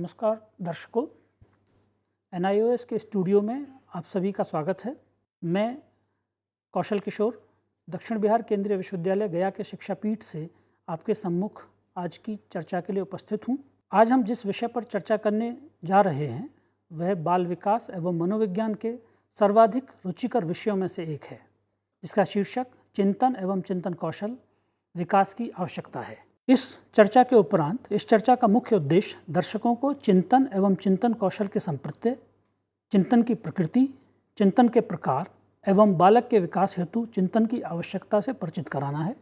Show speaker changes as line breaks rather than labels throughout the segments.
नमस्कार दर्शकों, NIOS के स्टूडियो में आप सभी का स्वागत है। मैं कौशल किशोर दक्षिण बिहार केंद्रीय विश्वविद्यालय गया के शिक्षापीठ से आपके सम्मुख आज की चर्चा के लिए उपस्थित हूँ। आज हम जिस विषय पर चर्चा करने जा रहे हैं वह बाल विकास एवं मनोविज्ञान के सर्वाधिक रुचिकर विषयों में से एक है, जिसका शीर्षक चिंतन एवं चिंतन कौशल विकास की आवश्यकता है। इस चर्चा के उपरांत इस चर्चा का मुख्य उद्देश्य दर्शकों को चिंतन एवं चिंतन कौशल के संप्रत्यय, चिंतन की प्रकृति, चिंतन के प्रकार एवं बालक के विकास हेतु चिंतन की आवश्यकता से परिचित कराना है।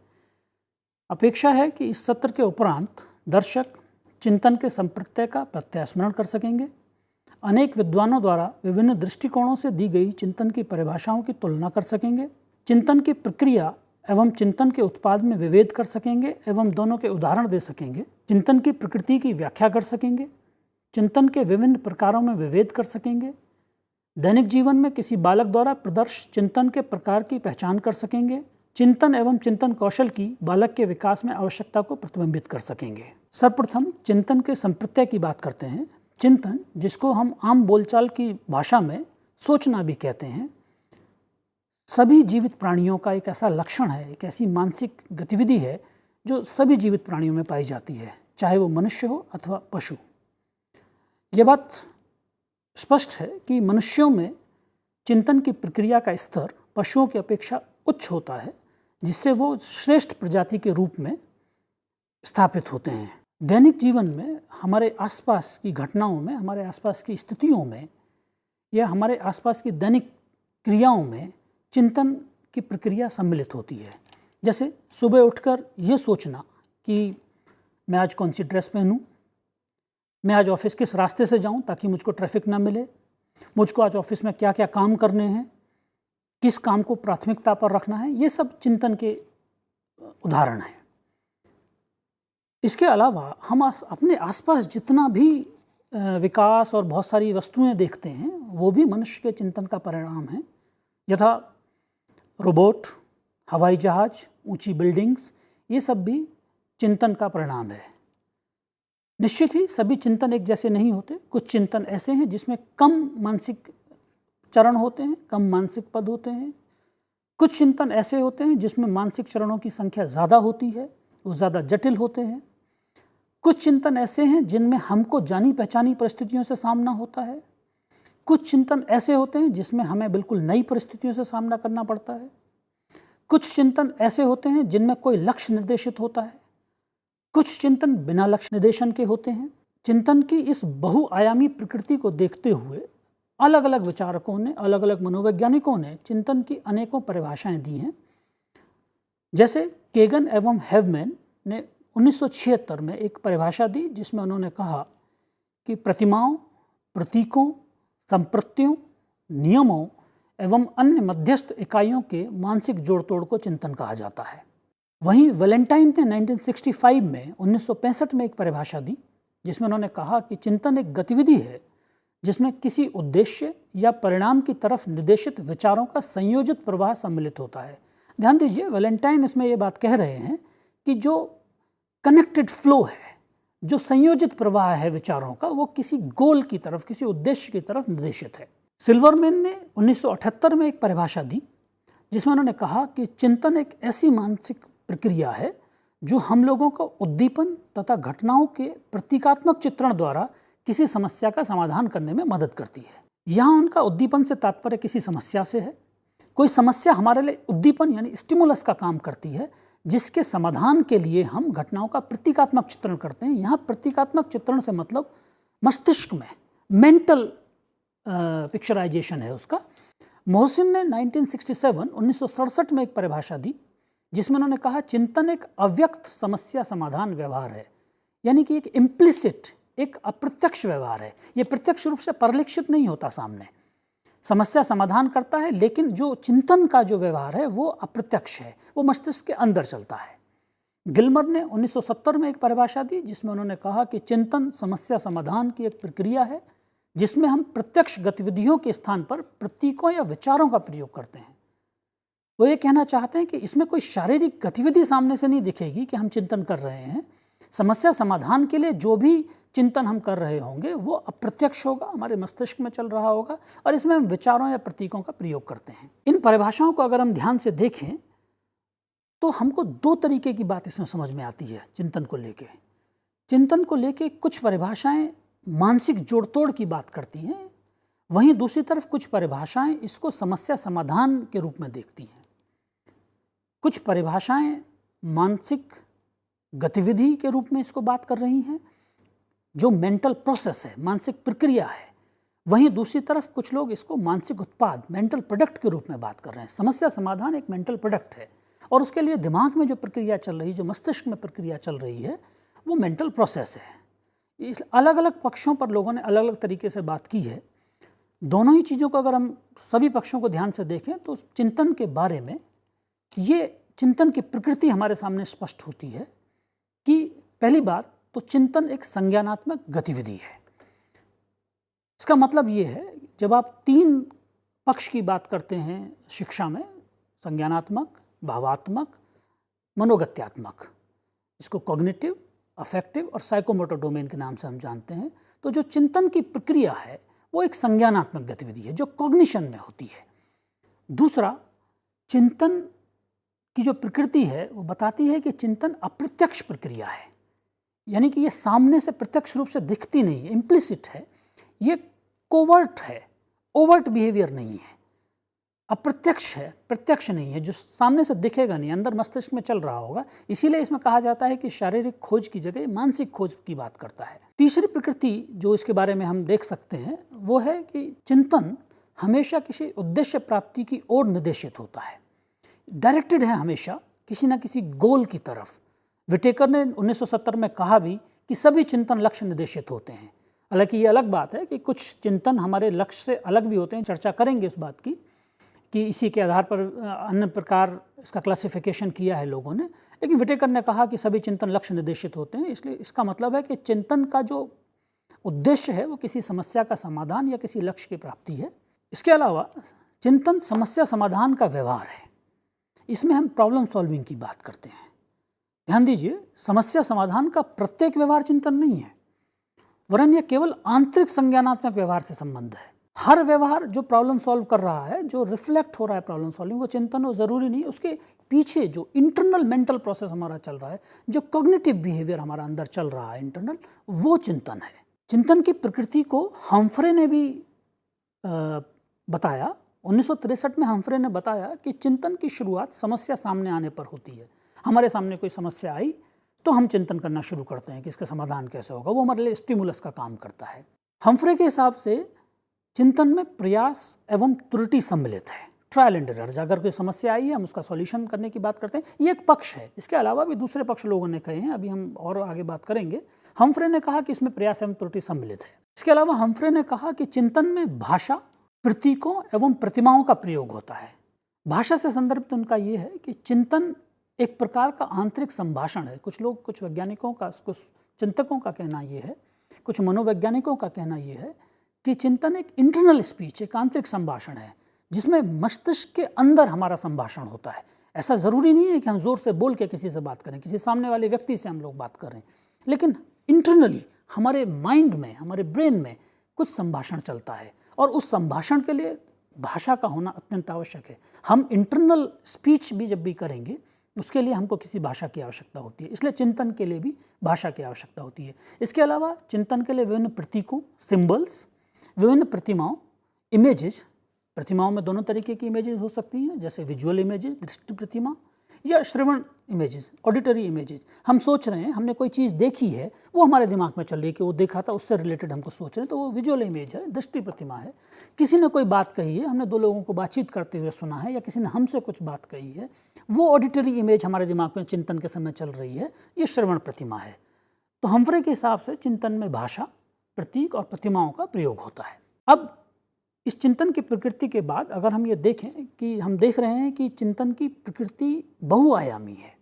अपेक्षा है कि इस सत्र के उपरांत दर्शक चिंतन के संप्रत्यय का प्रत्यास्मरण कर सकेंगे, अनेक विद्वानों द्वारा विभिन्न दृष्टिकोणों से दी गई चिंतन की परिभाषाओं की तुलना कर सकेंगे, चिंतन की प्रक्रिया एवं चिंतन के उत्पाद में विभेद कर सकेंगे एवं दोनों के उदाहरण दे सकेंगे, चिंतन की प्रकृति की व्याख्या कर सकेंगे, चिंतन के विभिन्न प्रकारों में विभेद कर सकेंगे, दैनिक जीवन में किसी बालक द्वारा प्रदर्श चिंतन के प्रकार की पहचान कर सकेंगे, चिंतन एवं चिंतन कौशल की बालक के विकास में आवश्यकता को प्रतिबिंबित कर सकेंगे। सर्वप्रथम चिंतन के संप्रत्यय की बात करते हैं। चिंतन, जिसको हम आम बोलचाल की भाषा में सोचना भी कहते हैं, सभी जीवित प्राणियों का एक ऐसा लक्षण है, एक ऐसी मानसिक गतिविधि है जो सभी जीवित प्राणियों में पाई जाती है, चाहे वो मनुष्य हो अथवा पशु। ये बात स्पष्ट है कि मनुष्यों में चिंतन की प्रक्रिया का स्तर पशुओं की अपेक्षा उच्च होता है, जिससे वो श्रेष्ठ प्रजाति के रूप में स्थापित होते हैं। दैनिक जीवन में हमारे आसपास की घटनाओं में, हमारे आसपास की स्थितियों में या हमारे आसपास की दैनिक क्रियाओं में चिंतन की प्रक्रिया सम्मिलित होती है। जैसे सुबह उठकर ये सोचना कि मैं आज कौन सी ड्रेस पहनूं, मैं आज ऑफिस किस रास्ते से जाऊं ताकि मुझको ट्रैफिक ना मिले, मुझको आज ऑफिस में क्या क्या काम करने हैं, किस काम को प्राथमिकता पर रखना है, ये सब चिंतन के उदाहरण हैं। इसके अलावा हम अपने आसपास जितना भी विकास और बहुत सारी वस्तुएं देखते हैं वो भी मनुष्य के चिंतन का परिणाम है। यथा रोबोट, हवाई जहाज, ऊंची बिल्डिंग्स, ये सब भी चिंतन का परिणाम है। निश्चित ही सभी चिंतन एक जैसे नहीं होते। कुछ चिंतन ऐसे हैं जिसमें कम मानसिक चरण होते हैं, कम मानसिक पद होते हैं। कुछ चिंतन ऐसे होते हैं जिसमें मानसिक चरणों की संख्या ज़्यादा होती है, वो ज़्यादा जटिल होते हैं। कुछ चिंतन ऐसे हैं जिनमें हमको जानी पहचानी परिस्थितियों से सामना होता है। कुछ चिंतन ऐसे होते हैं जिसमें हमें बिल्कुल नई परिस्थितियों से सामना करना पड़ता है। कुछ चिंतन ऐसे होते हैं जिनमें कोई लक्ष्य निर्देशित होता है। कुछ चिंतन बिना लक्ष्य निर्देशन के होते हैं। चिंतन की इस बहुआयामी प्रकृति को देखते हुए अलग अलग विचारकों ने, अलग अलग मनोवैज्ञानिकों ने चिंतन की अनेकों परिभाषाएं दी हैं। जैसे केगन एवं हैवमैन ने 1976 में एक परिभाषा दी जिसमें उन्होंने कहा कि प्रतिमाओं, प्रतीकों, संप्रत्तियों, नियमों एवं अन्य मध्यस्थ इकाइयों के मानसिक जोड़तोड़ को चिंतन कहा जाता है। वहीं वैलेंटाइन ने 1965 में एक परिभाषा दी जिसमें उन्होंने कहा कि चिंतन एक गतिविधि है जिसमें किसी उद्देश्य या परिणाम की तरफ निर्देशित विचारों का संयोजित प्रवाह सम्मिलित होता है। ध्यान दीजिए, वैलेंटाइन इसमें ये बात कह रहे हैं कि जो कनेक्टेड फ्लो है, जो संयोजित प्रवाह है विचारों का, वो किसी गोल की तरफ, किसी उद्देश्य की तरफ निर्देशित है। सिल्वरमैन ने 1978 में एक परिभाषा दी जिसमें उन्होंने कहा कि चिंतन एक ऐसी मानसिक प्रक्रिया है जो हम लोगों को उद्दीपन तथा घटनाओं के प्रतीकात्मक चित्रण द्वारा किसी समस्या का समाधान करने में मदद करती है। यहाँ उनका उद्दीपन से तात्पर्य किसी समस्या से है। कोई समस्या हमारे लिए उद्दीपन यानी स्टिमुलस का काम करती है, जिसके समाधान के लिए हम घटनाओं का प्रतीकात्मक चित्रण करते हैं। यहाँ प्रतीकात्मक चित्रण से मतलब मस्तिष्क में मेंटल पिक्चराइजेशन है उसका। मोहसिन ने 1967 में एक परिभाषा दी जिसमें उन्होंने कहा चिंतन एक अव्यक्त समस्या समाधान व्यवहार है, यानी कि एक इम्प्लिसिट, एक अप्रत्यक्ष व्यवहार है। ये प्रत्यक्ष रूप से परिलक्षित नहीं होता सामने, समस्या समाधान करता है, लेकिन जो चिंतन का जो व्यवहार है वो अप्रत्यक्ष है, वो मस्तिष्क के अंदर चलता है। गिल्मर ने 1970 में एक परिभाषा दी जिसमें उन्होंने कहा कि चिंतन समस्या समाधान की एक प्रक्रिया है जिसमें हम प्रत्यक्ष गतिविधियों के स्थान पर प्रतीकों या विचारों का प्रयोग करते हैं। वो ये कहना चाहते हैं कि इसमें कोई शारीरिक गतिविधि सामने से नहीं दिखेगी कि हम चिंतन कर रहे हैं। समस्या समाधान के लिए जो भी चिंतन हम कर रहे होंगे वो अप्रत्यक्ष होगा, हमारे मस्तिष्क में चल रहा होगा और इसमें हम विचारों या प्रतीकों का प्रयोग करते हैं। इन परिभाषाओं को अगर हम ध्यान से देखें तो हमको दो तरीके की बात इसमें समझ में आती है। चिंतन को लेके कुछ परिभाषाएं मानसिक जोड़तोड़ की बात करती हैं, वहीं दूसरी तरफ कुछ परिभाषाएं इसको समस्या समाधान के रूप में देखती हैं। कुछ परिभाषाएं मानसिक गतिविधि के रूप में इसको बात कर रही हैं, जो मेंटल प्रोसेस है, मानसिक प्रक्रिया है। वहीं दूसरी तरफ कुछ लोग इसको मानसिक उत्पाद, मेंटल प्रोडक्ट के रूप में बात कर रहे हैं। समस्या समाधान एक मेंटल प्रोडक्ट है और उसके लिए दिमाग में जो प्रक्रिया चल रही है, जो मस्तिष्क में प्रक्रिया चल रही है, वो मेंटल प्रोसेस है। इस अलग अलग पक्षों पर लोगों ने अलग अलग तरीके से बात की है। दोनों ही चीज़ों को अगर हम सभी पक्षों को ध्यान से देखें तो चिंतन के बारे में ये चिंतन की प्रकृति हमारे सामने स्पष्ट होती है कि पहली बात तो चिंतन एक संज्ञानात्मक गतिविधि है। इसका मतलब ये है, जब आप तीन पक्ष की बात करते हैं शिक्षा में, संज्ञानात्मक, भावात्मक, मनोगत्यात्मक, इसको कॉग्निटिव, अफेक्टिव और साइकोमोटर डोमेन के नाम से हम जानते हैं, तो जो चिंतन की प्रक्रिया है वो एक संज्ञानात्मक गतिविधि है जो कॉग्निशन में होती है। दूसरा, चिंतन की जो प्रकृति है वो बताती है कि चिंतन अप्रत्यक्ष प्रक्रिया है, यानी कि ये सामने से प्रत्यक्ष रूप से दिखती नहीं है, इम्प्लिसिट है, ये कोवर्ट है, ओवर्ट बिहेवियर नहीं है, अप्रत्यक्ष है, प्रत्यक्ष नहीं है, जो सामने से दिखेगा नहीं, अंदर मस्तिष्क में चल रहा होगा। इसीलिए इसमें कहा जाता है कि शारीरिक खोज की जगह मानसिक खोज की बात करता है। तीसरी प्रकृति जो इसके बारे में हम देख सकते हैं वो है कि चिंतन हमेशा किसी उद्देश्य प्राप्ति की ओर निर्देशित होता है, डायरेक्टेड है हमेशा किसी न किसी गोल की तरफ। विटेकर ने 1970 में कहा भी कि सभी चिंतन लक्ष्य निर्देशित होते हैं। हालांकि ये अलग बात है कि कुछ चिंतन हमारे लक्ष्य से अलग भी होते हैं, चर्चा करेंगे इस बात की कि इसी के आधार पर अन्य प्रकार इसका क्लासिफिकेशन किया है लोगों ने। लेकिन विटेकर ने कहा कि सभी चिंतन लक्ष्य निर्देशित होते हैं, इसलिए इसका मतलब है कि चिंतन का जो उद्देश्य है वो किसी समस्या का समाधान या किसी लक्ष्य की प्राप्ति है। इसके अलावा चिंतन समस्या समाधान का व्यवहार है, इसमें हम प्रॉब्लम सॉल्विंग की बात करते हैं। ध्यान दीजिए, समस्या समाधान का प्रत्येक व्यवहार चिंतन नहीं है, वरन यह केवल आंतरिक संज्ञानात्मक व्यवहार से संबंध है। हर व्यवहार जो प्रॉब्लम सॉल्व कर रहा है, जो रिफ्लेक्ट हो रहा है प्रॉब्लम सॉल्विंग, वो चिंतन हो जरूरी नहीं। उसके पीछे जो इंटरनल मेंटल प्रोसेस हमारा चल रहा है, जो कॉग्निटिव बिहेवियर हमारा अंदर चल रहा है इंटरनल, वो चिंतन है। चिंतन की प्रकृति को हम्फ्रे ने भी बताया। 1963 में हम्फ्रे ने बताया कि चिंतन की शुरुआत समस्या सामने आने पर होती है। हमारे सामने कोई समस्या आई तो हम चिंतन करना शुरू करते हैं कि इसका समाधान कैसे होगा, वो हमारे लिए स्टिमुलस का काम करता है। हम्फ्रे के हिसाब से चिंतन में प्रयास एवं त्रुटि सम्मिलित है, ट्रायल एंड एरर। अगर कोई समस्या आई है हम उसका सॉल्यूशन करने की बात करते हैं, ये एक पक्ष है। इसके अलावा भी दूसरे पक्ष लोगों ने कहे हैं, अभी हम और आगे बात करेंगे। हम्फ्रे ने कहा कि इसमें प्रयास एवं त्रुटि सम्मिलित है। इसके अलावा हम्फ्रे ने कहा कि चिंतन में भाषा, प्रतीकों एवं प्रतिमाओं का प्रयोग होता है। भाषा से संदर्भित उनका ये है कि चिंतन एक प्रकार का आंतरिक संभाषण है। कुछ वैज्ञानिकों का, कुछ चिंतकों का कहना ये है, कुछ मनोवैज्ञानिकों का कहना ये है कि चिंतन एक इंटरनल स्पीच, एक आंतरिक संभाषण है जिसमें मस्तिष्क के अंदर हमारा संभाषण होता है। ऐसा ज़रूरी नहीं है कि हम ज़ोर से बोल के किसी से बात करें, किसी सामने वाले व्यक्ति से हम लोग बात करें, लेकिन इंटरनली हमारे माइंड में, हमारे ब्रेन में कुछ संभाषण चलता है और उस संभाषण के लिए भाषा का होना अत्यंत आवश्यक है। हम इंटरनल स्पीच भी जब भी करेंगे उसके लिए हमको किसी भाषा की आवश्यकता होती है, इसलिए चिंतन के लिए भी भाषा की आवश्यकता होती है। इसके अलावा चिंतन के लिए विभिन्न प्रतीकों, सिंबल्स, विभिन्न प्रतिमाओं, इमेजेस, प्रतिमाओं में दोनों तरीके की इमेजेस हो सकती हैं, जैसे विजुअल इमेजेस, दृष्टि प्रतिमा, या श्रवण इमेजेस, ऑडिटरी इमेजेस। हम सोच रहे हैं, हमने कोई चीज़ देखी है, वो हमारे दिमाग में चल रही है कि वो देखा था, उससे रिलेटेड हमको सोच रहे हैं, तो वो विजुअल इमेज है, दृष्टि प्रतिमा है। किसी ने कोई बात कही है, हमने दो लोगों को बातचीत करते हुए सुना है, या किसी ने हमसे कुछ बात कही है, वो ऑडिटरी इमेज हमारे दिमाग में चिंतन के समय चल रही है, ये श्रवण प्रतिमा है। तो हम्फ्रे के हिसाब से चिंतन में भाषा, प्रतीक और प्रतिमाओं का प्रयोग होता है। अब इस चिंतन की प्रकृति के बाद अगर हम ये देखें कि हम देख रहे हैं कि चिंतन की प्रकृति बहुआयामी है।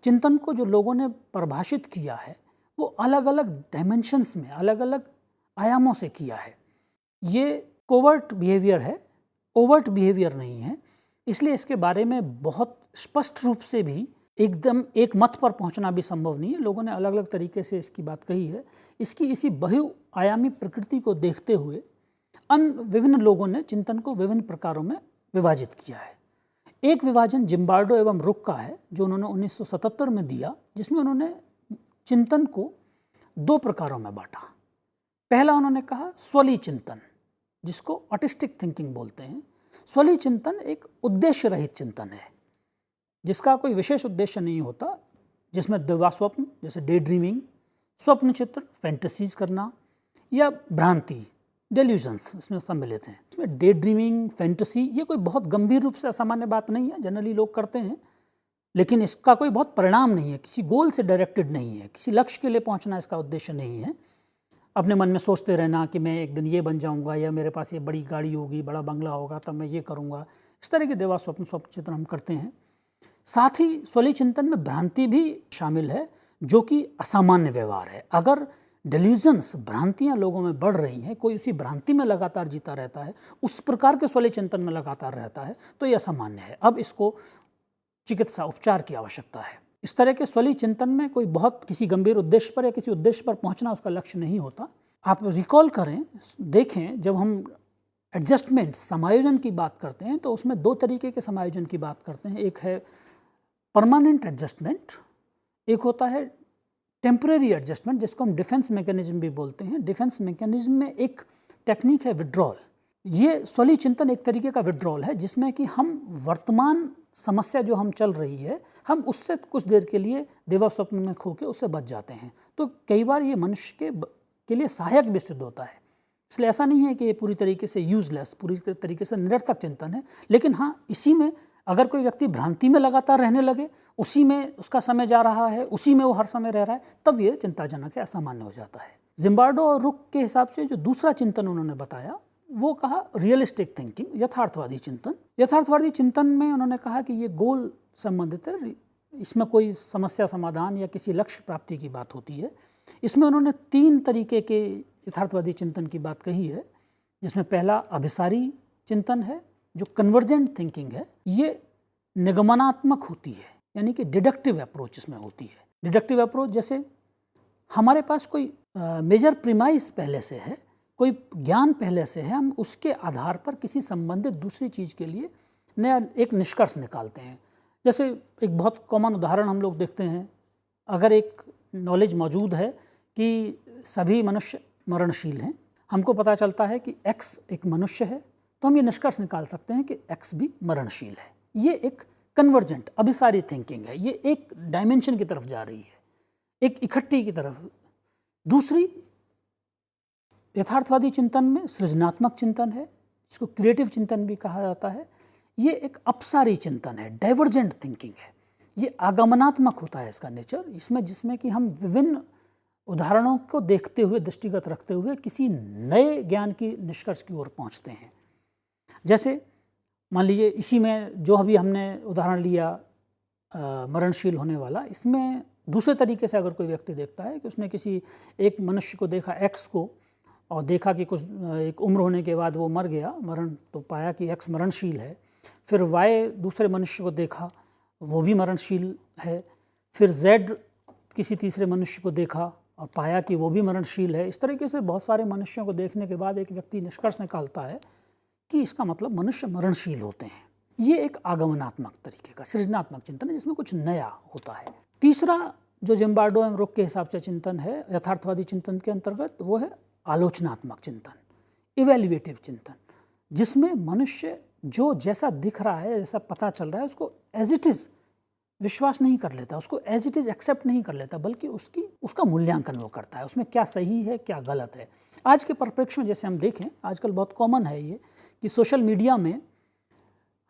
चिंतन को जो लोगों ने परिभाषित किया है वो अलग अलग डायमेंशंस में, अलग अलग आयामों से किया है। ये कोवर्ट बिहेवियर है, ओवर्ट बिहेवियर नहीं है, इसलिए इसके बारे में बहुत स्पष्ट रूप से भी एकदम एक मत पर पहुंचना भी संभव नहीं है। लोगों ने अलग अलग तरीके से इसकी बात कही है। इसकी इसी बहुआयामी प्रकृति को देखते हुए विभिन्न लोगों ने चिंतन को विभिन्न प्रकारों में विभाजित किया है। एक विभाजन जिम्बार्डो एवं रुक का है जो उन्होंने 1977 में दिया, जिसमें उन्होंने चिंतन को दो प्रकारों में बांटा। पहला उन्होंने कहा स्वली चिंतन, जिसको ऑटिस्टिक थिंकिंग बोलते हैं। स्वली चिंतन एक उद्देश्य रहित चिंतन है जिसका कोई विशेष उद्देश्य नहीं होता, जिसमें दिवास्वप्न जैसे डे ड्रीमिंग, स्वप्न चित्र फैंटेसीज करना या भ्रांति डेल्यूजन्स इसमें सम्मिलित हैं। इसमें डे ड्रीमिंग फैंटेसी ये कोई बहुत गंभीर रूप से असामान्य बात नहीं है, जनरली लोग करते हैं, लेकिन इसका कोई बहुत परिणाम नहीं है, किसी गोल से डायरेक्टेड नहीं है, किसी लक्ष्य के लिए पहुंचना इसका उद्देश्य नहीं है। अपने मन में सोचते रहना कि मैं एक दिन ये बन जाऊंगा या मेरे पास ये बड़ी गाड़ी होगी, बड़ा बंगला होगा, तब मैं ये करूंगा, इस तरह के देवा स्वप्न चित्र हम करते हैं। साथ ही स्वली चिंतन में भ्रांति भी शामिल है जो कि असामान्य व्यवहार है। अगर डेल्यूजन्स भ्रांतियां लोगों में बढ़ रही हैं, कोई उसी भ्रांति में लगातार जीता रहता है, उस प्रकार के स्वली चिंतन में लगातार रहता है, तो ये असामान्य है। अब इसको चिकित्सा उपचार की आवश्यकता है। इस तरह के स्वली चिंतन में कोई बहुत किसी गंभीर उद्देश्य पर या किसी उद्देश्य पर पहुंचना उसका लक्ष्य नहीं होता। आप रिकॉल करें, देखें, जब हम एडजस्टमेंट समायोजन की बात करते हैं तो उसमें दो तरीके के समायोजन की बात करते हैं। एक है परमानेंट एडजस्टमेंट, एक होता है टेम्परेरी एडजस्टमेंट, जिसको हम डिफेंस मैकेनिज्म भी बोलते हैं। डिफेंस मैकेनिज्म में एक टेक्निक है विड्रॉल। ये स्वली चिंतन एक तरीके का विड्रॉल है जिसमें कि हम वर्तमान समस्या जो हम चल रही है, हम उससे कुछ देर के लिए देवा स्वप्न में खो के उससे बच जाते हैं। तो कई बार ये मनुष्य के लिए सहायक भी सिद्ध होता है। इसलिए ऐसा नहीं है कि ये पूरी तरीके से यूजलेस, पूरी तरीके से निरर्थक चिंतन है, लेकिन हाँ, इसी में अगर कोई व्यक्ति भ्रांति में लगातार रहने लगे, उसी में उसका समय जा रहा है, उसी में वो हर समय रह रहा है, तब ये चिंताजनक है, असामान्य हो जाता है। जिम्बार्डो और रुक के हिसाब से जो दूसरा चिंतन उन्होंने बताया वो कहा रियलिस्टिक थिंकिंग, यथार्थवादी चिंतन। यथार्थवादी चिंतन में उन्होंने कहा कि ये गोल संबंधित है, इसमें कोई समस्या समाधान या किसी लक्ष्य प्राप्ति की बात होती है। इसमें उन्होंने तीन तरीके के यथार्थवादी चिंतन की बात कही है, जिसमें पहला अभिसारी चिंतन है जो कन्वर्जेंट थिंकिंग है। ये निगमनात्मक होती है, यानी कि डिडक्टिव अप्रोच इसमें होती है। डिडक्टिव अप्रोच जैसे हमारे पास कोई मेजर प्रीमाइस पहले से है, कोई ज्ञान पहले से है, हम उसके आधार पर किसी संबंधित दूसरी चीज़ के लिए नया एक निष्कर्ष निकालते हैं। जैसे एक बहुत कॉमन उदाहरण हम लोग देखते हैं, अगर एक नॉलेज मौजूद है कि सभी मनुष्य मरणशील हैं, हमको पता चलता है कि एक्स एक मनुष्य है, तो हम ये निष्कर्ष निकाल सकते हैं कि एक्स भी मरणशील है। ये एक कन्वर्जेंट अभिसारी थिंकिंग है, ये एक डायमेंशन की तरफ जा रही है, एक इकट्ठी की तरफ। दूसरी यथार्थवादी चिंतन में सृजनात्मक चिंतन है, जिसको क्रिएटिव चिंतन भी कहा जाता है। ये एक अपसारी चिंतन है, डाइवर्जेंट थिंकिंग है। ये आगमनात्मक होता है इसका नेचर, जिसमें कि हम विभिन्न उदाहरणों को देखते हुए, दृष्टिगत रखते हुए किसी नए ज्ञान की निष्कर्ष की ओर पहुंचते हैं। जैसे मान लीजिए इसी में जो अभी हमने उदाहरण लिया मरणशील होने वाला, इसमें दूसरे तरीके से अगर कोई व्यक्ति देखता है कि उसने किसी एक मनुष्य को देखा, एक्स को, और देखा कि कुछ एक उम्र होने के बाद वो मर गया, मरण, तो पाया कि एक्स मरणशील है। फिर वाई दूसरे मनुष्य को देखा, वो भी मरणशील है। फिर जेड किसी तीसरे मनुष्य को देखा और पाया कि वो भी मरणशील है। इस तरीके से बहुत सारे मनुष्यों को देखने के बाद एक व्यक्ति निष्कर्ष निकालता है कि इसका मतलब मनुष्य मरणशील होते हैं। ये एक आगमनात्मक तरीके का सृजनात्मक चिंतन है जिसमें कुछ नया होता है। तीसरा जो जिम्बार्डो एवं रुक के हिसाब से चिंतन है यथार्थवादी चिंतन के अंतर्गत, वो है आलोचनात्मक चिंतन, इवैल्यूएटिव चिंतन, जिसमें मनुष्य जो जैसा दिख रहा है, जैसा पता चल रहा है, उसको एज इट इज़ विश्वास नहीं कर लेता, उसको एज इट इज़ एक्सेप्ट नहीं कर लेता, बल्कि उसका मूल्यांकन वो करता है, उसमें क्या सही है क्या गलत है। आज के परिप्रेक्ष्य में जैसे हम देखें, आजकल बहुत कॉमन है ये कि सोशल मीडिया में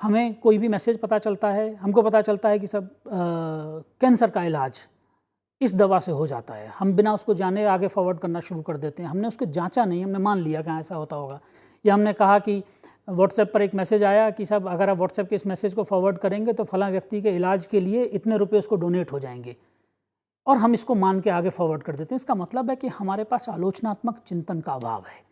हमें कोई भी मैसेज पता चलता है, हमको पता चलता है कि सब कैंसर का इलाज इस दवा से हो जाता है, हम बिना उसको जाने आगे फॉरवर्ड करना शुरू कर देते हैं। हमने उसको जांचा नहीं, हमने मान लिया कि ऐसा होता होगा। या हमने कहा कि व्हाट्सएप पर एक मैसेज आया कि सब अगर आप व्हाट्सएप के इस मैसेज को फॉरवर्ड करेंगे तो फलां व्यक्ति के इलाज के लिए इतने रुपये उसको डोनेट हो जाएंगे, और हम इसको मान के आगे फॉरवर्ड कर देते हैं। इसका मतलब है कि हमारे पास आलोचनात्मक चिंतन का अभाव है।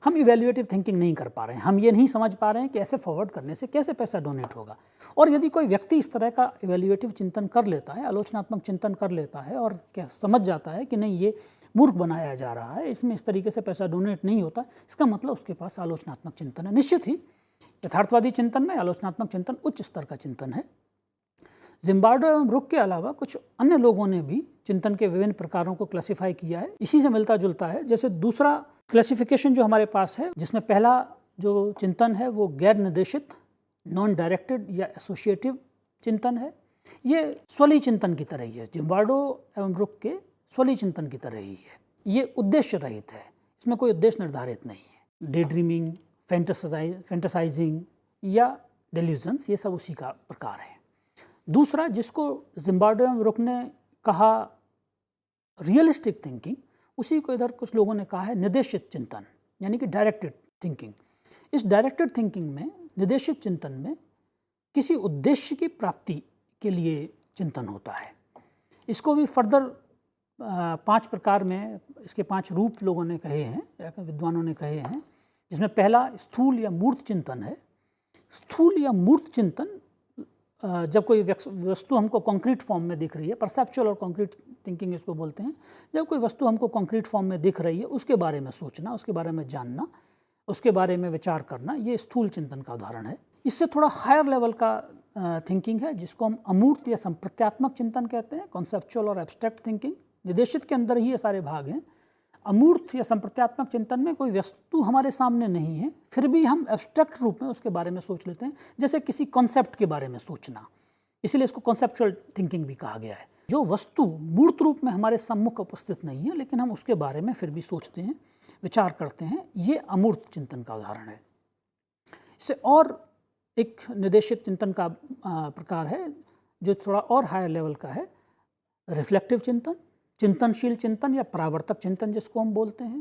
हम इवैल्यूएटिव थिंकिंग नहीं कर पा रहे हैं, हम ये नहीं समझ पा रहे हैं कि ऐसे फॉरवर्ड करने से कैसे पैसा डोनेट होगा। और यदि कोई व्यक्ति इस तरह का इवैल्यूएटिव चिंतन कर लेता है, आलोचनात्मक चिंतन कर लेता है और क्या समझ जाता है कि नहीं ये मूर्ख बनाया जा रहा है, इसमें इस तरीके से पैसा डोनेट नहीं होता, इसका मतलब उसके पास आलोचनात्मक चिंतन है। निश्चित ही यथार्थवादी चिंतन में आलोचनात्मक चिंतन उच्च स्तर का चिंतन है। जिम्बार्डो एवं रुक के अलावा कुछ अन्य लोगों ने भी चिंतन के विभिन्न प्रकारों को क्लासिफाई किया है, इसी से मिलता जुलता है। जैसे दूसरा क्लासिफिकेशन जो हमारे पास है, जिसमें पहला जो चिंतन है वो गैर निर्देशित, नॉन डायरेक्टेड या एसोसिएटिव चिंतन है। ये स्वली चिंतन की तरह ही है, जिम्बार्डो एवं रुक के स्वली चिंतन की तरह ही है। ये उद्देश्य रहित है, इसमें कोई उद्देश्य निर्धारित नहीं है। डे ड्रीमिंग, फैंटेसाइजिंग या डेल्यूजन्स, ये सब उसी का प्रकार है। दूसरा, जिसको जिम्बार्डो एवं रुक ने कहा रियलिस्टिक थिंकिंग, उसी को इधर कुछ लोगों ने कहा है निर्देशित चिंतन, यानी कि डायरेक्टेड थिंकिंग। इस डायरेक्टेड थिंकिंग में, निर्देशित चिंतन में किसी उद्देश्य की प्राप्ति के लिए चिंतन होता है। इसको भी फर्दर 5 प्रकार में, इसके 5 रूप लोगों ने कहे हैं या विद्वानों ने कहे हैं, जिसमें पहला स्थूल या मूर्त चिंतन है। स्थूल या मूर्त चिंतन, जब कोई वस्तु हमको कॉन्क्रीट फॉर्म में दिख रही है, परसेप्चुअल और कॉन्क्रीट थिंकिंग इसको बोलते हैं। जब कोई वस्तु हमको कॉन्क्रीट फॉर्म में दिख रही है, उसके बारे में सोचना, उसके बारे में जानना, उसके बारे में विचार करना, ये स्थूल चिंतन का उदाहरण है। इससे थोड़ा हायर लेवल का थिंकिंग है, जिसको हम अमूर्त या संप्रत्यात्मक चिंतन कहते हैं, कॉन्सेप्चुअल और एब्स्ट्रैक्ट थिंकिंग। निर्देशित के अंदर ही ये सारे भाग हैं। अमूर्त या संप्रत्यात्मक चिंतन में कोई वस्तु हमारे सामने नहीं है, फिर भी हम एब्स्ट्रैक्ट रूप में उसके बारे में सोच लेते हैं, जैसे किसी कॉन्सेप्ट के बारे में सोचना। इसीलिए इसको कॉन्सेप्चुअल थिंकिंग भी कहा गया है। जो वस्तु मूर्त रूप में हमारे सम्मुख उपस्थित नहीं है, लेकिन हम उसके बारे में फिर भी सोचते हैं, विचार करते हैं, ये अमूर्त चिंतन का उदाहरण है। इससे और एक निर्देशित चिंतन का प्रकार है जो थोड़ा और हायर लेवल का है, रिफ्लेक्टिव चिंतन, चिंतनशील चिंतन या परावर्तक चिंतन जिसको हम बोलते हैं।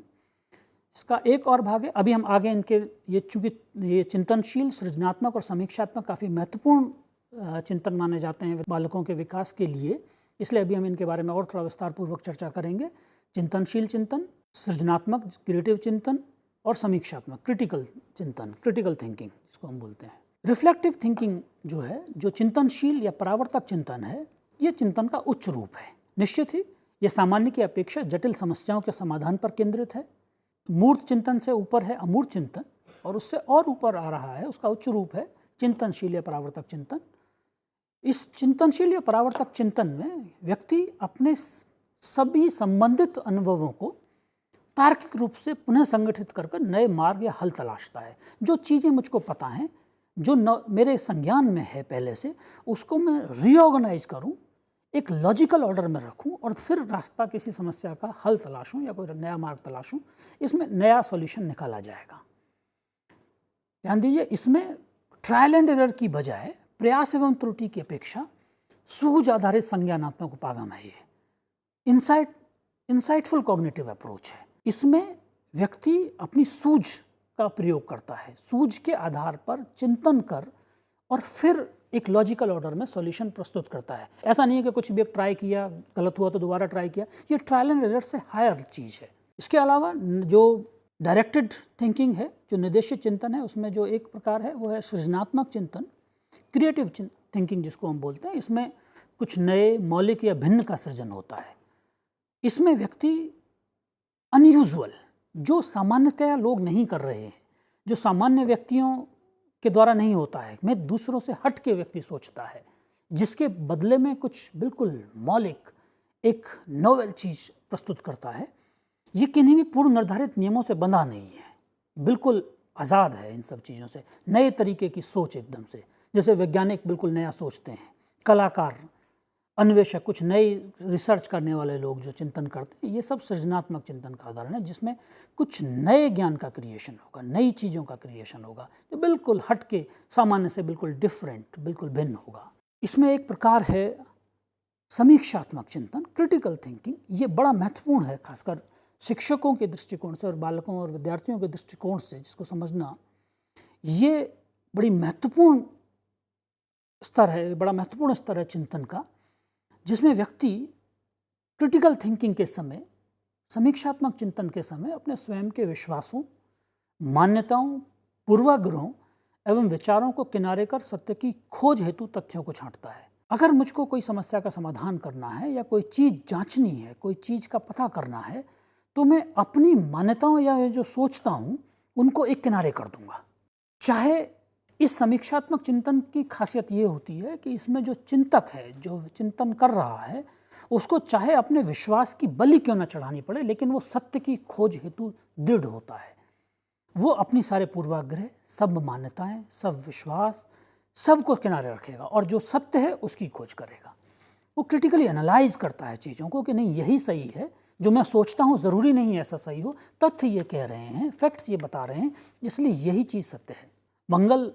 इसका एक और भाग है, अभी हम आगे इनके, ये चूँकि ये चिंतनशील, सृजनात्मक और समीक्षात्मक काफ़ी महत्वपूर्ण चिंतन माने जाते हैं बालकों के विकास के लिए, इसलिए अभी हम इनके बारे में और थोड़ा विस्तारपूर्वक चर्चा करेंगे। चिंतनशील चिंतन, सृजनात्मक क्रिएटिव चिंतन और समीक्षात्मक क्रिटिकल चिंतन, क्रिटिकल थिंकिंग जिसको हम बोलते हैं। रिफ्लेक्टिव थिंकिंग जो है, जो चिंतनशील या परावर्तक चिंतन है, ये चिंतन का उच्च रूप है। निश्चित ही यह सामान्य की अपेक्षा जटिल समस्याओं के समाधान पर केंद्रित है। मूर्त चिंतन से ऊपर है अमूर्त चिंतन, और उससे और ऊपर आ रहा है, उसका उच्च रूप है चिंतनशील या परावर्तक चिंतन। इस चिंतनशील या परावर्तक चिंतन में व्यक्ति अपने सभी संबंधित अनुभवों को तार्किक रूप से पुनः संगठित कर नए मार्ग या हल तलाशता है। जो चीज़ें मुझको पता हैं, जो मेरे संज्ञान में है पहले से, उसको मैं रीऑर्गेनाइज करूं, एक लॉजिकल ऑर्डर में रखूं और फिर रास्ता, किसी समस्या का हल तलाशूं या कोई नया मार्ग तलाशूं, इसमें नया सॉल्यूशन निकाला जाएगा। ध्यान दीजिए, इसमें ट्रायल एंड एरर की बजाय प्रयास एवं त्रुटि की अपेक्षा सूझ आधारित संज्ञानात्मक उपागम है। ये इंसाइटफुल कॉग्निटिव अप्रोच है। इसमें व्यक्ति अपनी सूझ का प्रयोग करता है, सूझ के आधार पर चिंतन कर और फिर एक लॉजिकल ऑर्डर में सॉल्यूशन प्रस्तुत करता है। ऐसा नहीं है कि कुछ भी ट्राई किया, गलत हुआ तो दोबारा ट्राई किया, ये ट्रायल एंड एरर से हायर चीज़ है। इसके अलावा जो डायरेक्टेड थिंकिंग है, जो निर्देशित चिंतन है, उसमें जो एक प्रकार है वो है सृजनात्मक चिंतन, क्रिएटिव थिंकिंग जिसको हम बोलते हैं। इसमें कुछ नए, मौलिक या भिन्न का सृजन होता है। इसमें व्यक्ति अनयूजुअल, जो सामान्यतया लोग नहीं कर रहे हैं, जो सामान्य व्यक्तियों के द्वारा नहीं होता है, मैं दूसरों से हट के व्यक्ति सोचता है, जिसके बदले में कुछ बिल्कुल मौलिक, एक नोवेल चीज़ प्रस्तुत करता है। ये किन्हीं भी पूर्व निर्धारित नियमों से बंधा नहीं है, बिल्कुल आज़ाद है इन सब चीज़ों से, नए तरीके की सोच एकदम से। जैसे वैज्ञानिक बिल्कुल नया सोचते हैं, कलाकार, अन्वेषक, कुछ नई रिसर्च करने वाले लोग जो चिंतन करते हैं, ये सब सृजनात्मक चिंतन का उदाहरण है, जिसमें कुछ नए ज्ञान का क्रिएशन होगा, नई चीज़ों का क्रिएशन होगा, जो बिल्कुल हट के, सामान्य से बिल्कुल डिफरेंट, बिल्कुल भिन्न होगा। इसमें एक प्रकार है समीक्षात्मक चिंतन, क्रिटिकल थिंकिंग। ये बड़ा महत्वपूर्ण है, खासकर शिक्षकों के दृष्टिकोण से और बालकों और विद्यार्थियों के दृष्टिकोण से, जिसको समझना ये बड़ी महत्वपूर्ण स्तर है, बड़ा महत्वपूर्ण स्तर है चिंतन का, जिसमें व्यक्ति क्रिटिकल थिंकिंग के समय, समीक्षात्मक चिंतन के समय अपने स्वयं के विश्वासों, मान्यताओं, पूर्वाग्रहों एवं विचारों को किनारे कर सत्य की खोज हेतु तथ्यों को छांटता है। अगर मुझको कोई समस्या का समाधान करना है या कोई चीज़ जांचनी है, कोई चीज़ का पता करना है, तो मैं अपनी मान्यताओं या जो सोचता हूँ उनको एक किनारे कर दूंगा। चाहे इस समीक्षात्मक चिंतन की खासियत ये होती है कि इसमें जो चिंतक है, जो चिंतन कर रहा है, उसको चाहे अपने विश्वास की बलि क्यों न चढ़ानी पड़े, लेकिन वो सत्य की खोज हेतु दृढ़ होता है। वो अपनी सारे पूर्वाग्रह, सब मान्यताएं, सब विश्वास, सबको किनारे रखेगा और जो सत्य है उसकी खोज करेगा। वो क्रिटिकली एनालाइज करता है चीज़ों को कि नहीं यही सही है, जो मैं सोचता हूँ ज़रूरी नहीं ऐसा सही हो, तथ्य ये कह रहे हैं, फैक्ट्स ये बता रहे हैं, इसलिए यही चीज़ सत्य है। मंगल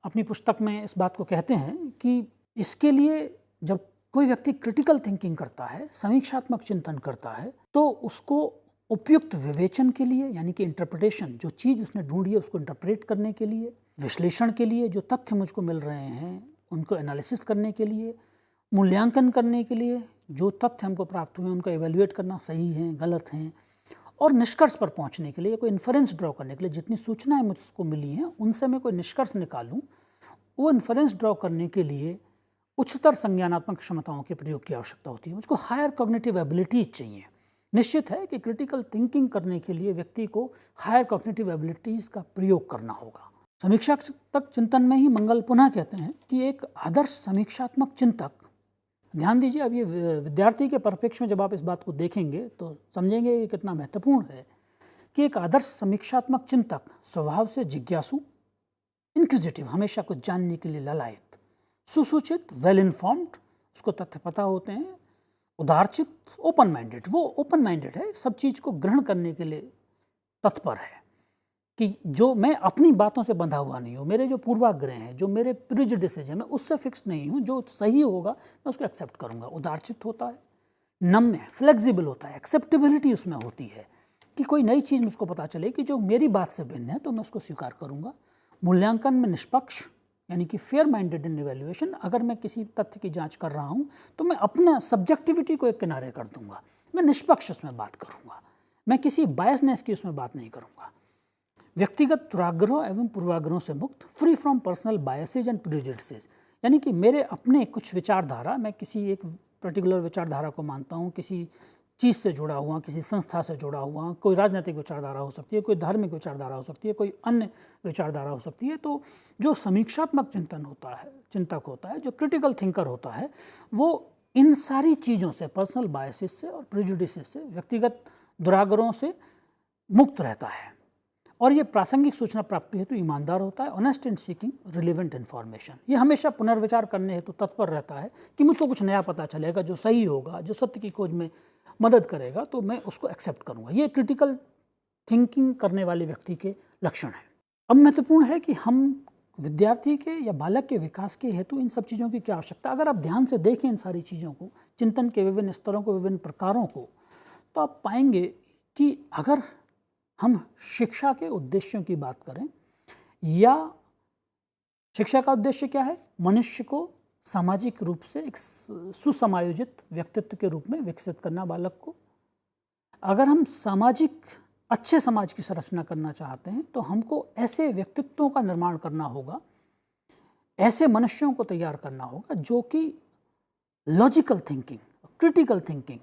अपनी पुस्तक में इस बात को कहते हैं कि इसके लिए जब कोई व्यक्ति क्रिटिकल थिंकिंग करता है, समीक्षात्मक चिंतन करता है, तो उसको उपयुक्त विवेचन के लिए, यानी कि इंटरप्रिटेशन, जो चीज़ उसने ढूंढी है उसको इंटरप्रेट करने के लिए, विश्लेषण के लिए, जो तथ्य मुझको मिल रहे हैं उनको एनालिसिस करने के लिए, मूल्यांकन करने के लिए, जो तथ्य हमको प्राप्त हुए उनको एवेल्युएट करना, सही हैं, गलत हैं, और निष्कर्ष पर पहुंचने के लिए, कोई इन्फरेंस ड्रॉ करने के लिए, जितनी सूचनाएं मुझको मिली हैं उनसे मैं कोई निष्कर्ष निकालूं, वो इन्फरेंस ड्रॉ करने के लिए उच्चतर संज्ञानात्मक क्षमताओं के प्रयोग की आवश्यकता होती है। मुझको हायर कॉग्निटिव एबिलिटीज चाहिए। निश्चित है कि क्रिटिकल थिंकिंग करने के लिए व्यक्ति को हायर कॉग्निटिव एबिलिटीज़ का प्रयोग करना होगा। समीक्षात्मक चिंतन में ही मंगल पुनः कहते हैं कि एक आदर्श समीक्षात्मक चिंतक, ध्यान दीजिए, अब ये विद्यार्थी के परिप्रेक्ष्य में जब आप इस बात को देखेंगे तो समझेंगे ये कितना महत्वपूर्ण है कि एक आदर्श समीक्षात्मक चिंतक स्वभाव से जिज्ञासु, इंक्विजिटिव, हमेशा कुछ जानने के लिए ललायत, सुसूचित, वेल इन्फॉर्म्ड, उसको तथ्य पता होते हैं, उदारचित, ओपन माइंडेड, वो ओपन माइंडेड है, सब चीज़ को ग्रहण करने के लिए तत्पर है कि जो मैं अपनी बातों से बंधा हुआ नहीं हूँ, मेरे जो पूर्वाग्रह हैं, जो मेरे प्रिजुडिसेस हैं, मैं उससे फिक्स नहीं हूँ, जो सही होगा मैं उसको एक्सेप्ट करूँगा। उदारचित होता है, नम्य है, फ्लेक्सिबल होता है, एक्सेप्टेबिलिटी उसमें होती है कि कोई नई चीज़ मुझको पता चले कि जो मेरी बात से भिन्न है तो मैं उसको स्वीकार करूँगा। मूल्यांकन में निष्पक्ष, यानी कि फेयर माइंडेड इन इवैल्यूएशन। अगर मैं किसी तथ्य की जांच कर रहा हूं तो मैं अपना सब्जेक्टिविटी को एक किनारे कर दूंगा, मैं निष्पक्ष उसमें बात करूंगा, मैं किसी बायसनेस की उसमें बात नहीं करूंगा। व्यक्तिगत दुराग्रह एवं पूर्वाग्रहों से मुक्त, free from personal biases and prejudices, यानी कि मेरे अपने कुछ विचारधारा, मैं किसी एक पर्टिकुलर विचारधारा को मानता हूँ, किसी चीज़ से जुड़ा हुआ, किसी संस्था से जुड़ा हुआ, कोई राजनीतिक विचारधारा हो सकती है, कोई धार्मिक विचारधारा हो सकती है, कोई अन्य विचारधारा हो सकती है। तो जो समीक्षात्मक चिंतन होता है, चिंतक होता है, जो क्रिटिकल थिंकर होता है, वो इन सारी चीज़ों से, पर्सनल बायसेस से और प्रेजुडिसेस से, व्यक्तिगत दुराग्रहों से मुक्त रहता है और ये प्रासंगिक सूचना प्राप्ति हेतु ईमानदार होता है, honest in seeking relevant information. ये हमेशा पुनर्विचार करने हेतु तत्पर रहता है कि मुझको कुछ नया पता चलेगा जो सही होगा, जो सत्य की खोज में मदद करेगा, तो मैं उसको एक्सेप्ट करूँगा। ये क्रिटिकल थिंकिंग करने वाले व्यक्ति के लक्षण हैं। अब महत्वपूर्ण है कि हम विद्यार्थी के या बालक के विकास के हेतु इन सब चीज़ों की क्या आवश्यकता। अगर आप ध्यान से देखें इन सारी चीज़ों को, चिंतन के विभिन्न स्तरों को, विभिन्न प्रकारों को, तो आप पाएंगे कि अगर हम शिक्षा के उद्देश्यों की बात करें, या शिक्षा का उद्देश्य क्या है, मनुष्य को सामाजिक रूप से एक सुसमायोजित व्यक्तित्व के रूप में विकसित करना बालक को। अगर हम सामाजिक अच्छे समाज की संरचना करना चाहते हैं तो हमको ऐसे व्यक्तित्वों का निर्माण करना होगा, ऐसे मनुष्यों को तैयार करना होगा जो कि लॉजिकल थिंकिंग, क्रिटिकल थिंकिंग,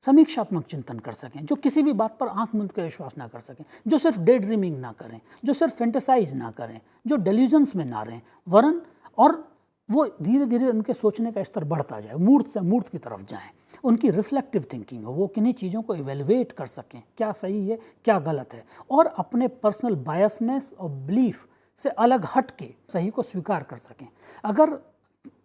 समीक्षात्मक चिंतन कर सकें, जो किसी भी बात पर आंख मूंद कर विश्वास ना कर सकें, जो सिर्फ डे ड्रीमिंग ना करें, जो सिर्फ फैंटेसाइज ना करें, जो डेल्यूजन्स में ना रहें, वरन और वो धीरे धीरे उनके सोचने का स्तर बढ़ता जाए, मूर्त से मूर्त की तरफ जाएं, उनकी रिफ्लेक्टिव थिंकिंग हो, वो किन्हीं चीज़ों को इवेलुएट कर सकें, क्या सही है क्या गलत है, और अपने पर्सनल बायसनेस और बिलीफ से अलग हट के सही को स्वीकार कर सकें। अगर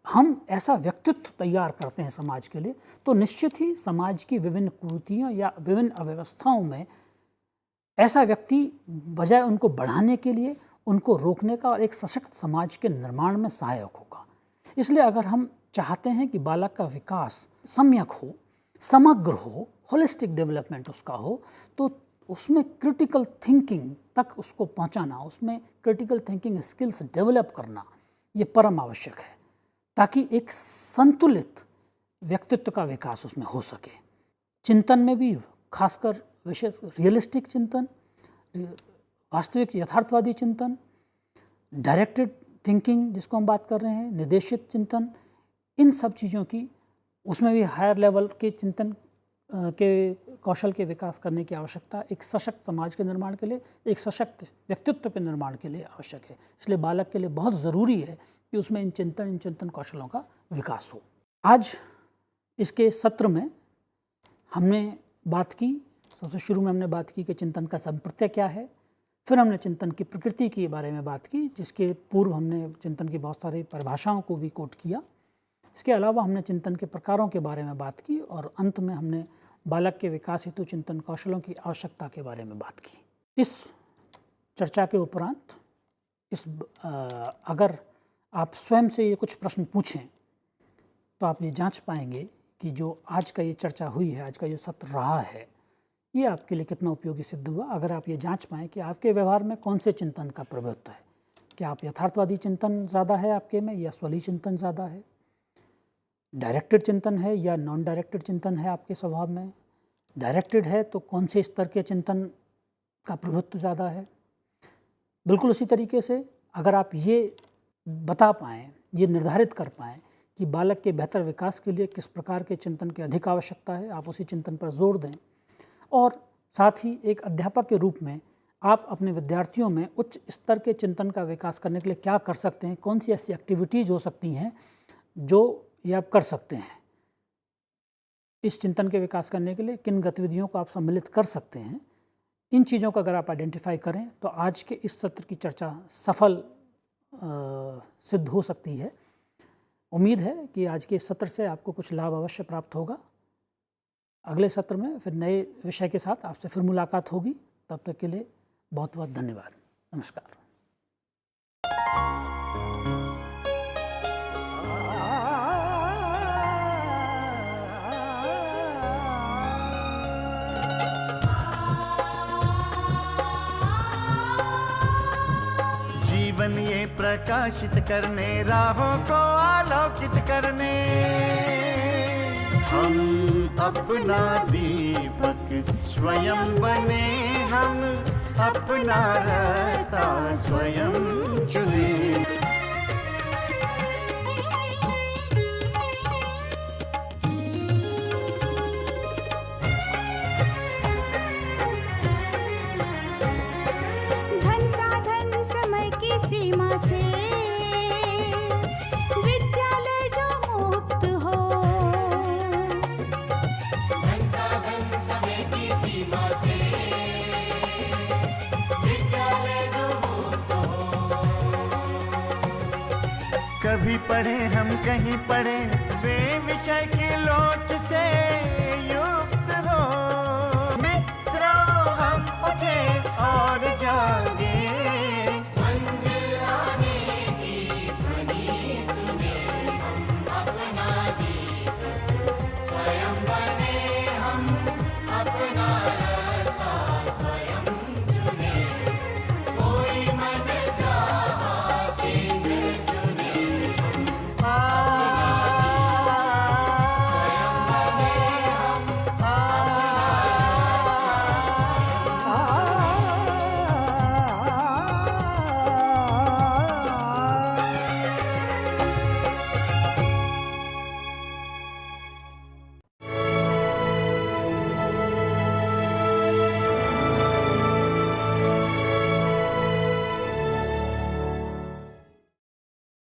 हम ऐसा व्यक्तित्व तैयार करते हैं समाज के लिए, तो निश्चित ही समाज की विभिन्न कुरीतियों या विभिन्न अव्यवस्थाओं में ऐसा व्यक्ति बजाय उनको बढ़ाने के लिए उनको रोकने का और एक सशक्त समाज के निर्माण में सहायक होगा। इसलिए अगर हम चाहते हैं कि बालक का विकास सम्यक हो, समग्र हो, होलिस्टिक डेवलपमेंट उसका हो, तो उसमें क्रिटिकल थिंकिंग तक उसको पहुंचाना, उसमें क्रिटिकल थिंकिंग स्किल्स डेवलप करना, ये परम आवश्यक है, ताकि एक संतुलित व्यक्तित्व का विकास उसमें हो सके। चिंतन में भी खासकर विशेष रियलिस्टिक चिंतन, वास्तविक यथार्थवादी चिंतन, डायरेक्टेड थिंकिंग जिसको हम बात कर रहे हैं, निर्देशित चिंतन, इन सब चीज़ों की उसमें भी हायर लेवल के चिंतन के कौशल के विकास करने की आवश्यकता एक सशक्त समाज के निर्माण के लिए, एक सशक्त व्यक्तित्व के निर्माण के लिए आवश्यक है। इसलिए बालक के लिए बहुत ज़रूरी है कि उसमें इन चिंतन कौशलों का विकास हो। आज इसके सत्र में हमने बात की, सबसे शुरू में हमने बात की कि चिंतन का संप्रत्यय क्या है, फिर हमने चिंतन की प्रकृति के बारे में बात की, जिसके पूर्व हमने चिंतन की बहुत सारी परिभाषाओं को भी कोट किया। इसके अलावा हमने चिंतन के प्रकारों के बारे में बात की और अंत में हमने बालक के विकास हेतु चिंतन कौशलों की आवश्यकता के बारे में बात की। इस चर्चा के उपरांत अगर आप स्वयं से ये कुछ प्रश्न पूछें तो आप ये जांच पाएंगे कि जो आज का ये चर्चा हुई है, आज का ये सत्र रहा है, ये आपके लिए कितना उपयोगी सिद्ध हुआ। अगर आप ये जांच पाएँ कि आपके व्यवहार में कौन से चिंतन का प्रभुत्व है, क्या आप यथार्थवादी चिंतन ज़्यादा है आपके में या स्वलीय चिंतन ज़्यादा है, डायरेक्टेड चिंतन है या नॉन डायरेक्टेड चिंतन है आपके स्वभाव में, डायरेक्टेड है तो कौन से स्तर के चिंतन का प्रभुत्व ज़्यादा है। बिल्कुल उसी तरीके से अगर आप ये बता पाएँ, ये निर्धारित कर पाएँ कि बालक के बेहतर विकास के लिए किस प्रकार के चिंतन की अधिक आवश्यकता है, आप उसी चिंतन पर जोर दें। और साथ ही एक अध्यापक के रूप में आप अपने विद्यार्थियों में उच्च स्तर के चिंतन का विकास करने के लिए क्या कर सकते हैं, कौन सी ऐसी एक्टिविटीज़ हो सकती हैं जो ये आप कर सकते हैं। इस चिंतन के विकास करने के लिए किन गतिविधियों को आप सम्मिलित कर सकते हैं, इन चीज़ों को अगर आप आइडेंटिफाई करें तो आज के इस सत्र की चर्चा सफल सिद्ध हो सकती है। उम्मीद है कि आज के इस सत्र से आपको कुछ लाभ अवश्य प्राप्त होगा। अगले सत्र में फिर नए विषय के साथ आपसे फिर मुलाकात होगी। तब तक के लिए बहुत बहुत धन्यवाद। नमस्कार।
जीवन ये प्रकाशित करने, राहों को आलोकित करने, हम अपना दीपक स्वयं बने, हम अपना रास्ता स्वयं चुने।
धन साधन समय की सीमा से विद्यालय जो मुक्त हो, धन साधन समय की सीमा से विद्यालय जो मुक्त हो।
कभी पढ़े हम कहीं पढ़े वे विषय की लोच से,